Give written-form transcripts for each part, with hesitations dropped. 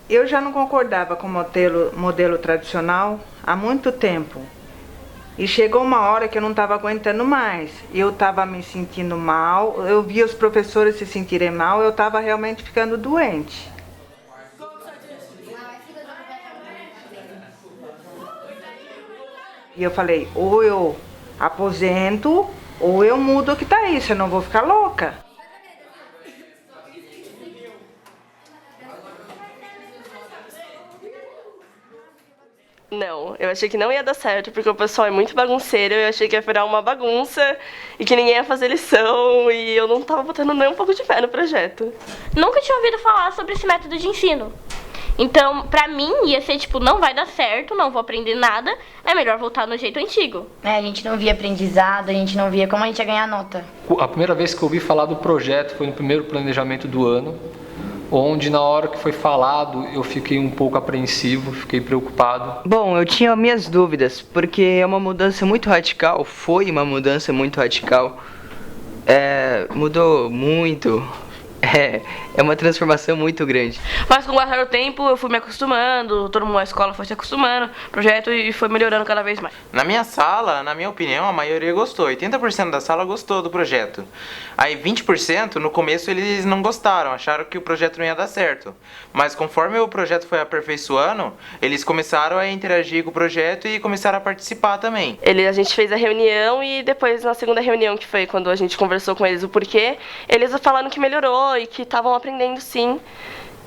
Eu já não concordava com o modelo tradicional há muito tempo. E chegou uma hora que eu não estava aguentando mais. Eu estava me sentindo mal, eu via os professores se sentirem mal, eu estava realmente ficando doente. E eu falei, ou eu aposento, ou eu mudo o que tá isso, eu não vou ficar louca. Não, eu achei que não ia dar certo, porque o pessoal é muito bagunceiro, eu achei que ia virar uma bagunça e que ninguém ia fazer lição, e eu não tava botando nem um pouco de fé no projeto. Nunca tinha ouvido falar sobre esse método de ensino. Então, pra mim, ia ser tipo, não vai dar certo, não vou aprender nada, é melhor voltar no jeito antigo. A gente não via aprendizado, a gente não via como a gente ia ganhar nota. A primeira vez que eu ouvi falar do projeto foi no primeiro planejamento do ano, onde na hora que foi falado eu fiquei um pouco apreensivo, fiquei preocupado. Bom, eu tinha minhas dúvidas, porque é uma mudança muito radical, foi uma mudança muito radical. Mudou muito. É uma transformação muito grande. Mas com o passar do tempo eu fui me acostumando, todo mundo na escola foi se acostumando, o projeto e foi melhorando cada vez mais. Na minha sala, na minha opinião, a maioria gostou. 80% da sala gostou do projeto. Aí 20% no começo eles não gostaram, acharam que o projeto não ia dar certo. Mas conforme o projeto foi aperfeiçoando, eles começaram a interagir com o projeto e começaram a participar também. A gente fez a reunião e depois na segunda reunião, que foi quando a gente conversou com eles o porquê, eles falaram que melhorou e que estavam aprendendo sim,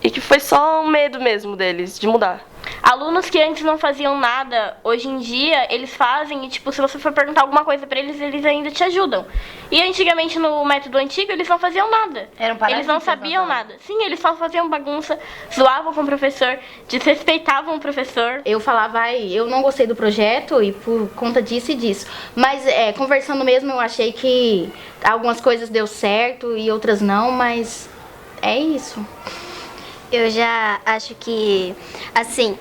e que foi só um medo mesmo deles de mudar. Alunos que antes não faziam nada, hoje em dia eles fazem e tipo, se você for perguntar alguma coisa pra eles, eles ainda te ajudam. E antigamente no método antigo eles não faziam nada. Eles não sabiam nada. Sim, eles só faziam bagunça, zoavam com o professor, desrespeitavam o professor. Eu falava, eu não gostei do projeto e por conta disso e disso. Mas conversando mesmo, eu achei que algumas coisas deu certo e outras não, mas é isso. Eu já acho que, assim,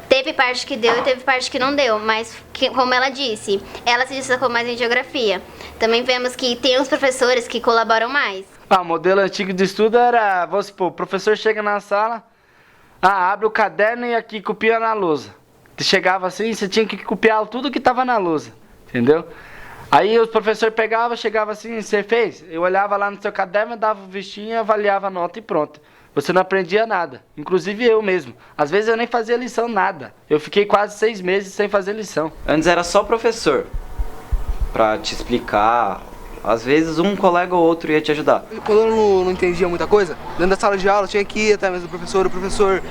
teve parte que deu e teve parte que não deu, mas como ela disse, ela se destacou mais em geografia. Também vemos que tem uns professores que colaboram mais. O modelo antigo de estudo era, vamos supor, o professor chega na sala, abre o caderno e aqui copia na lousa. Você chegava assim, você tinha que copiar tudo que estava na lousa, entendeu? Aí o professor chegava assim, você fez? Eu olhava lá no seu caderno, dava o vistinho, avaliava a nota e pronto. Você não aprendia nada, inclusive eu mesmo. Às vezes eu nem fazia lição, nada. Eu fiquei quase 6 meses sem fazer lição. Antes era só professor pra te explicar. Às vezes um colega ou outro ia te ajudar. Quando eu não entendia muita coisa, dentro da sala de aula eu tinha que ir até mesmo do professor. O professor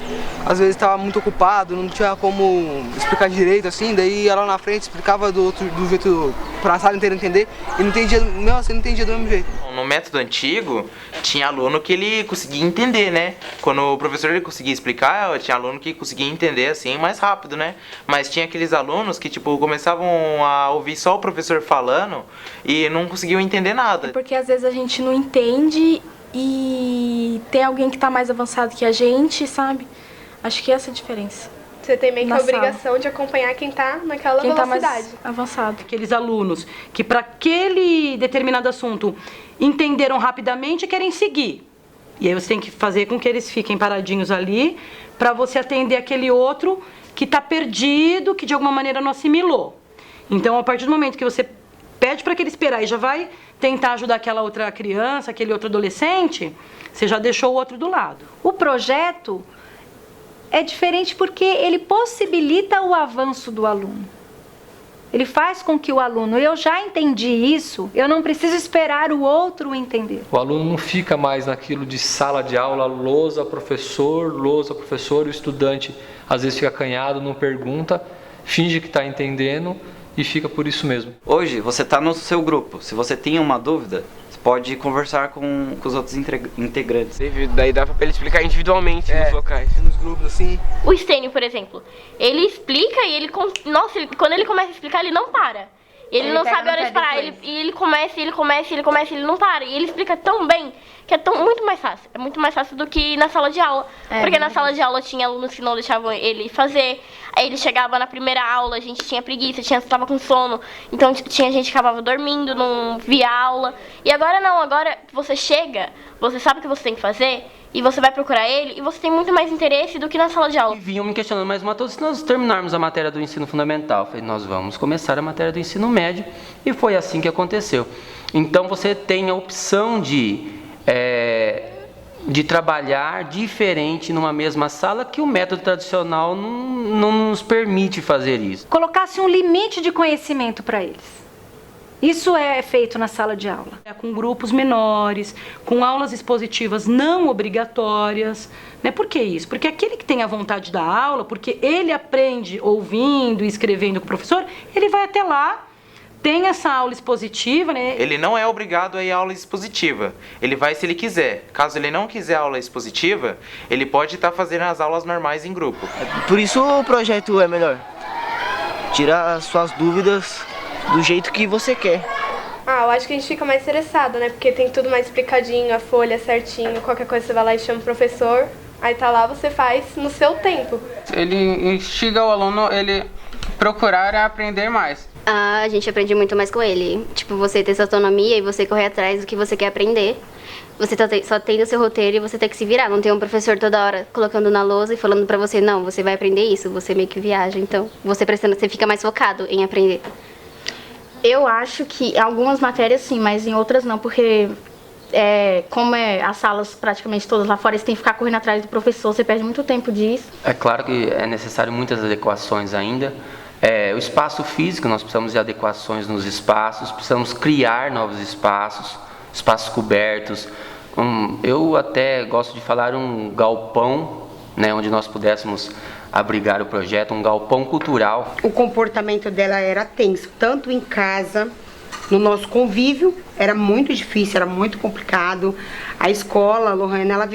às vezes estava muito ocupado, não tinha como explicar direito assim, daí ia lá na frente, explicava do jeito pra sala inteira entender e não entendia, mesmo assim não entendia do mesmo jeito. No método antigo, tinha aluno que ele conseguia entender, né? Quando o professor ele conseguia explicar, tinha aluno que conseguia entender assim mais rápido, né? Mas tinha aqueles alunos que tipo começavam a ouvir só o professor falando e não conseguiam entender nada. Porque às vezes a gente não entende e tem alguém que tá mais avançado que a gente, sabe? Acho que essa é a diferença. Você tem meio que a obrigação de acompanhar quem tá naquela velocidade. Tá mais avançado. Aqueles alunos que para aquele determinado assunto entenderam rapidamente e querem seguir. E aí você tem que fazer com que eles fiquem paradinhos ali para você atender aquele outro que tá perdido, que de alguma maneira não assimilou. Então, a partir do momento que você pede para aquele esperar e já vai tentar ajudar aquela outra criança, aquele outro adolescente, você já deixou o outro do lado. O projeto é diferente porque ele possibilita o avanço do aluno. Ele faz com que o aluno, eu já entendi isso, eu não preciso esperar o outro entender. O aluno não fica mais naquilo de sala de aula, lousa, professor, o estudante às vezes fica acanhado, não pergunta, finge que está entendendo e fica por isso mesmo. Hoje você está no seu grupo, se você tem uma dúvida, você pode conversar com os outros integrantes. Daí dá pra ele explicar individualmente nos locais, nos grupos assim. O Stênio, por exemplo, ele explica e ele, nossa, quando ele começa a explicar, ele não para. Ele não sabe a hora de parar, ele começa, ele não para. E ele explica tão bem que é muito mais fácil. É muito mais fácil do que na sala de aula. Porque na sala de aula tinha alunos que não deixavam ele fazer. Aí ele chegava na primeira aula, a gente tinha preguiça, estava com sono. Então tinha gente que acabava dormindo, não via aula. E agora não, agora você chega, você sabe o que você tem que fazer e você vai procurar ele e você tem muito mais interesse do que na sala de aula. E vinham me questionando, mas Matheus, se nós terminarmos a matéria do ensino fundamental, eu falei, nós vamos começar a matéria do ensino médio, e foi assim que aconteceu. Então você tem a opção de trabalhar diferente numa mesma sala, que o método tradicional não nos permite fazer isso. Colocasse um limite de conhecimento para eles. Isso é feito na sala de aula. Com grupos menores, com aulas expositivas não obrigatórias. Né? Por que isso? Porque aquele que tem a vontade da aula, porque ele aprende ouvindo e escrevendo com o professor, ele vai até lá, tem essa aula expositiva, né? Ele não é obrigado a ir à aula expositiva. Ele vai se ele quiser. Caso ele não quiser aula expositiva, ele pode estar fazendo as aulas normais em grupo. Por isso o projeto é melhor. Tira as suas dúvidas do jeito que você quer. Eu acho que a gente fica mais interessado, né? Porque tem tudo mais explicadinho, a folha certinho, qualquer coisa você vai lá e chama o professor, aí tá lá, você faz no seu tempo. Ele instiga o aluno, ele procurar aprender mais. A gente aprende muito mais com ele. Tipo, você ter sua autonomia e você correr atrás do que você quer aprender. Você só tem o seu roteiro e você tem que se virar. Não tem um professor toda hora colocando na lousa e falando pra você, não, você vai aprender isso, você meio que viaja. Então, você fica mais focado em aprender. Eu acho que em algumas matérias sim, mas em outras não, porque como as salas praticamente todas lá fora, você tem que ficar correndo atrás do professor, você perde muito tempo disso. É claro que é necessário muitas adequações ainda. O espaço físico, nós precisamos de adequações nos espaços, precisamos criar novos espaços cobertos. Eu até gosto de falar um galpão, né, onde nós pudéssemos abrigar o projeto, um galpão cultural. O comportamento dela era tenso, tanto em casa, no nosso convívio, era muito difícil, era muito complicado. A escola, a Lohane, ela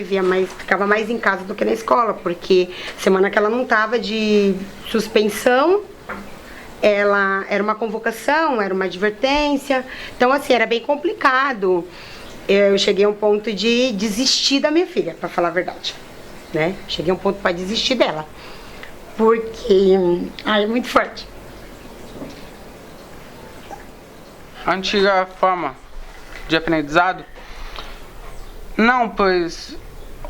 ficava mais em casa do que na escola, porque semana que ela não estava de suspensão, ela era uma convocação, era uma advertência, então assim, era bem complicado. Eu cheguei a um ponto de desistir da minha filha, para falar a verdade, né? Cheguei a um ponto para desistir dela, porque é muito forte. A antiga forma de aprendizado? Não, pois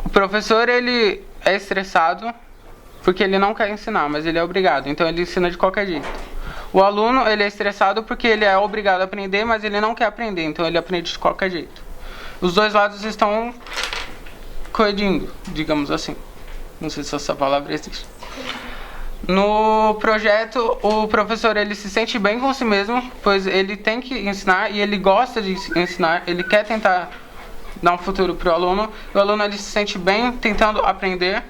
o professor ele é estressado porque ele não quer ensinar, mas ele é obrigado, então ele ensina de qualquer jeito. O aluno ele é estressado porque ele é obrigado a aprender, mas ele não quer aprender, então ele aprende de qualquer jeito. Os dois lados estão coedindo, digamos assim. Não sei se essa palavra existe. No projeto, o professor ele se sente bem com si mesmo, pois ele tem que ensinar e ele gosta de ensinar, ele quer tentar dar um futuro para o aluno. O aluno ele se sente bem tentando aprender,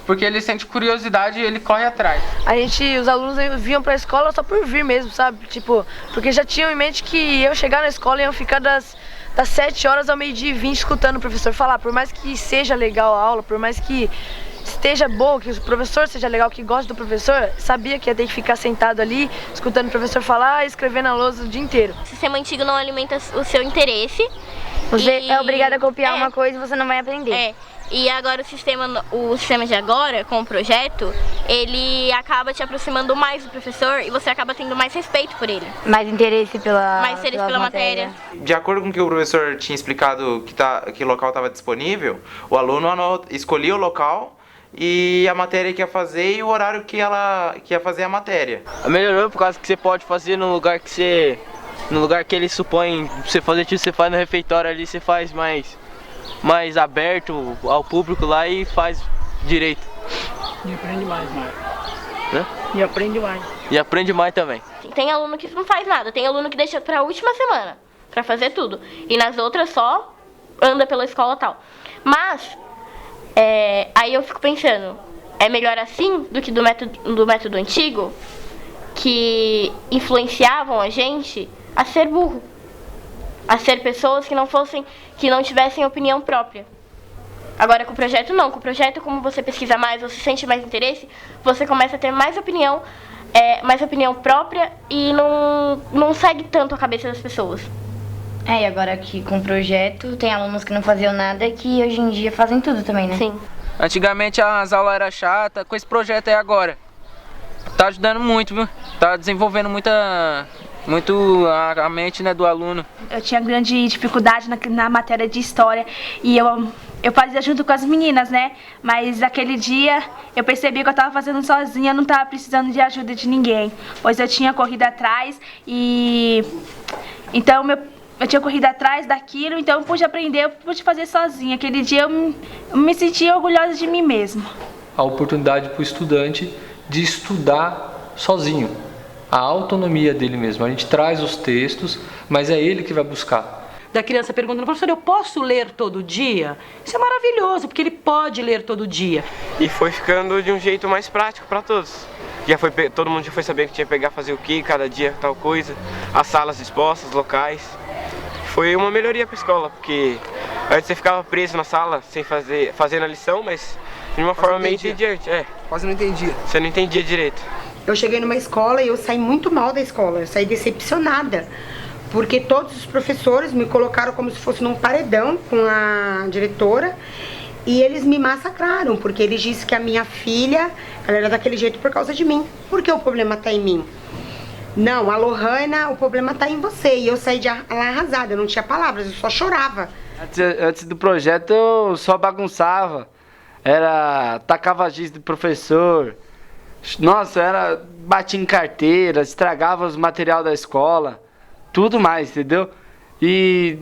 porque ele sente curiosidade e ele corre atrás. Os alunos vinham para a escola só por vir mesmo, sabe? Tipo, porque já tinham em mente que eu chegar na escola e iam ficar das 7 horas ao 12h20 escutando o professor falar. Por mais que seja legal a aula, por mais que esteja boa, que o professor seja legal, que goste do professor, sabia que ia ter que ficar sentado ali, escutando o professor falar e escrever na lousa o dia inteiro. O sistema antigo não alimenta o seu interesse. Você é obrigado a copiar uma coisa e você não vai aprender. E agora o sistema de agora, com o projeto, ele acaba te aproximando mais do professor e você acaba tendo mais respeito por ele. Mais interesse pela matéria. De acordo com o que o professor tinha explicado que o local estava disponível, o aluno escolhia o local e a matéria que ia fazer e o horário que ia fazer a matéria. Melhorou por causa que você pode fazer no lugar que ele supõe você fazer, tipo, você faz no refeitório ali, você faz mais aberto ao público lá e faz direito. E aprende mais, né? E aprende mais. E aprende mais também. Tem aluno que não faz nada, tem aluno que deixa pra última semana pra fazer tudo. E nas outras só anda pela escola e tal. Mas, aí eu fico pensando, é melhor assim do que do método antigo, que influenciavam a gente a ser burro, a ser pessoas que não tivessem opinião própria. Agora com o projeto não, com o projeto como você pesquisa mais, você sente mais interesse, você começa a ter mais opinião própria e não segue tanto a cabeça das pessoas. E agora aqui com o projeto tem alunos que não faziam nada que hoje em dia fazem tudo também, né? Sim. Antigamente as aulas eram chatas, com esse projeto aí agora tá ajudando muito, viu? Tá desenvolvendo muito a mente, né, do aluno. Eu tinha grande dificuldade na matéria de história e eu eu fazia junto com as meninas, né? Mas aquele dia eu percebi que eu estava fazendo sozinha, eu não estava precisando de ajuda de ninguém. Pois eu tinha corrido atrás e... Então eu tinha corrido atrás daquilo, então eu pude aprender, eu pude fazer sozinha. Aquele dia eu me senti orgulhosa de mim mesma. A oportunidade para o estudante de estudar sozinho. A autonomia dele mesmo. A gente traz os textos, mas é ele que vai buscar. Da criança perguntando, professor, eu posso ler todo dia? Isso é maravilhoso, porque ele pode ler todo dia. E foi ficando de um jeito mais prático para todos. Todo mundo já foi sabendo que tinha que pegar, fazer o que, cada dia tal coisa. As salas dispostas, locais. Foi uma melhoria para a escola, porque antes você ficava preso na sala, sem fazendo a lição, mas de uma forma meio entediante. Quase não entendia. Você não entendia direito. Eu cheguei numa escola e eu saí muito mal da escola, eu saí decepcionada. Porque todos os professores me colocaram como se fosse num paredão com a diretora e eles me massacraram, porque eles disseram que a minha filha, ela era daquele jeito por causa de mim. Por que o problema tá em mim? Não, a Lohana, o problema tá em você. E eu saí de lá arrasada, eu não tinha palavras, eu só chorava. Antes do projeto eu só bagunçava, tacava giz do professor. Nossa, batia em carteira, estragava os material da escola, tudo mais, entendeu? E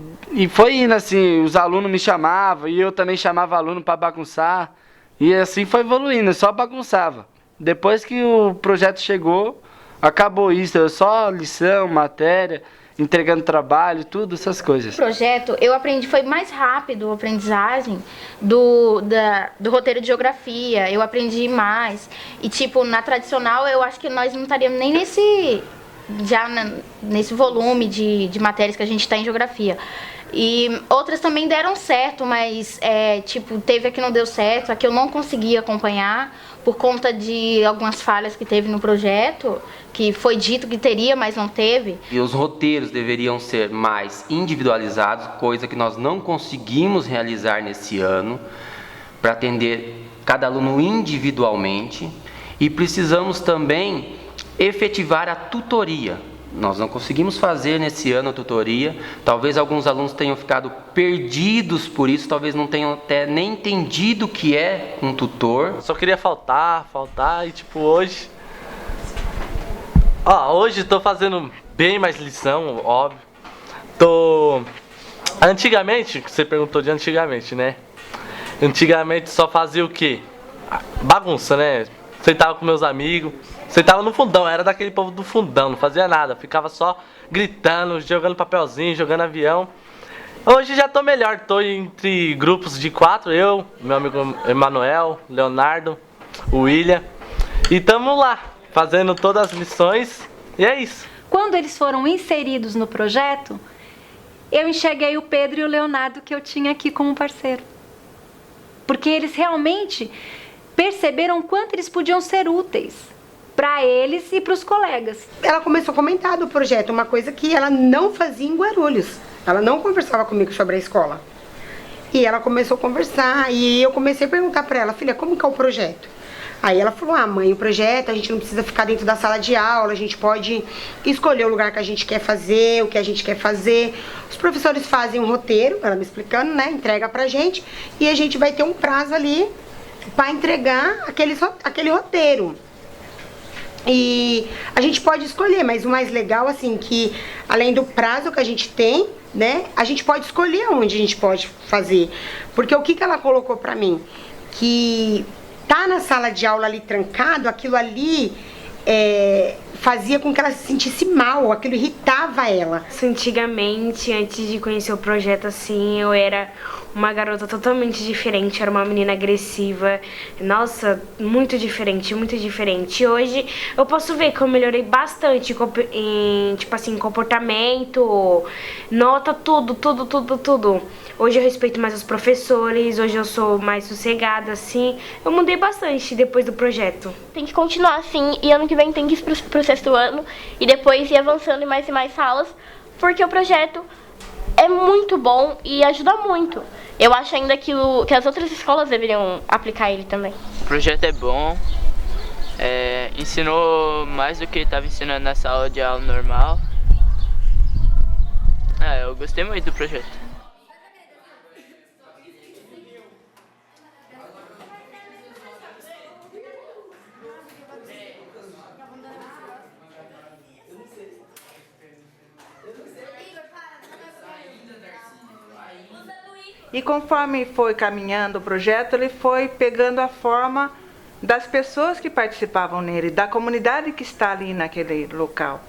foi indo assim, os alunos me chamavam e eu também chamava aluno para bagunçar. E assim foi evoluindo, eu só bagunçava. Depois que o projeto chegou, acabou isso, eu só lição, matéria, entregando trabalho, tudo, essas coisas. O projeto, eu aprendi, foi mais rápido a aprendizagem do roteiro de geografia, eu aprendi mais. E tipo, na tradicional, eu acho que nós não estaríamos nem nesse volume de matérias que a gente está em geografia. E outras também deram certo, mas tipo, teve a que não deu certo, a que eu não consegui acompanhar por conta de algumas falhas que teve no projeto, que foi dito que teria, mas não teve. E os roteiros deveriam ser mais individualizados, coisa que nós não conseguimos realizar nesse ano, para atender cada aluno individualmente. E precisamos também efetivar a tutoria. Nós não conseguimos fazer nesse ano a tutoria. Talvez alguns alunos tenham ficado perdidos por isso, talvez não tenham até nem entendido o que é um tutor. Só queria faltar e tipo hoje... hoje tô fazendo bem mais lição, óbvio. Antigamente, você perguntou de antigamente, né? Antigamente só fazia o quê? Bagunça, né? Sentava com meus amigos, sentava no fundão, era daquele povo do fundão, não fazia nada, ficava só gritando, jogando papelzinho, jogando avião. Hoje já tô melhor, tô entre grupos de 4, eu, meu amigo Emanuel, Leonardo, o William, e tamo lá, fazendo todas as lições, e é isso. Quando eles foram inseridos no projeto, eu enxerguei o Pedro e o Leonardo que eu tinha aqui como parceiro. Porque eles realmente perceberam quanto eles podiam ser úteis para eles e para os colegas. Ela começou a comentar do projeto, uma coisa que ela não fazia em Guarulhos. Ela não conversava comigo sobre a escola. E ela começou a conversar e eu comecei a perguntar para ela, filha, como que é o projeto? Aí ela falou, mãe, o projeto, a gente não precisa ficar dentro da sala de aula, a gente pode escolher o lugar que a gente quer fazer, o que a gente quer fazer. Os professores fazem um roteiro, ela me explicando, né, entrega pra gente, e a gente vai ter um prazo ali para entregar aquele roteiro. E a gente pode escolher, mas o mais legal, assim, que além do prazo que a gente tem, né, a gente pode escolher onde a gente pode fazer. Porque o que ela colocou pra mim? Que tá na sala de aula ali trancado, aquilo ali fazia com que ela se sentisse mal, aquilo irritava ela. Antigamente, antes de conhecer o projeto, assim, eu era uma garota totalmente diferente, era uma menina agressiva, nossa, muito diferente, muito diferente. E hoje eu posso ver que eu melhorei bastante em, tipo assim, comportamento, nota, tudo. Hoje eu respeito mais os professores, hoje eu sou mais sossegada, assim. Eu mudei bastante depois do projeto. Tem que continuar assim, e ano que vem tem que ir pro sexto ano, e depois ir avançando em mais salas, porque o projeto é muito bom e ajuda muito. Eu acho ainda que as outras escolas deveriam aplicar ele também. O projeto é bom, ensinou mais do que estava ensinando na sala de aula normal. Eu gostei muito do projeto. E conforme foi caminhando o projeto, ele foi pegando a forma das pessoas que participavam nele, da comunidade que está ali naquele local.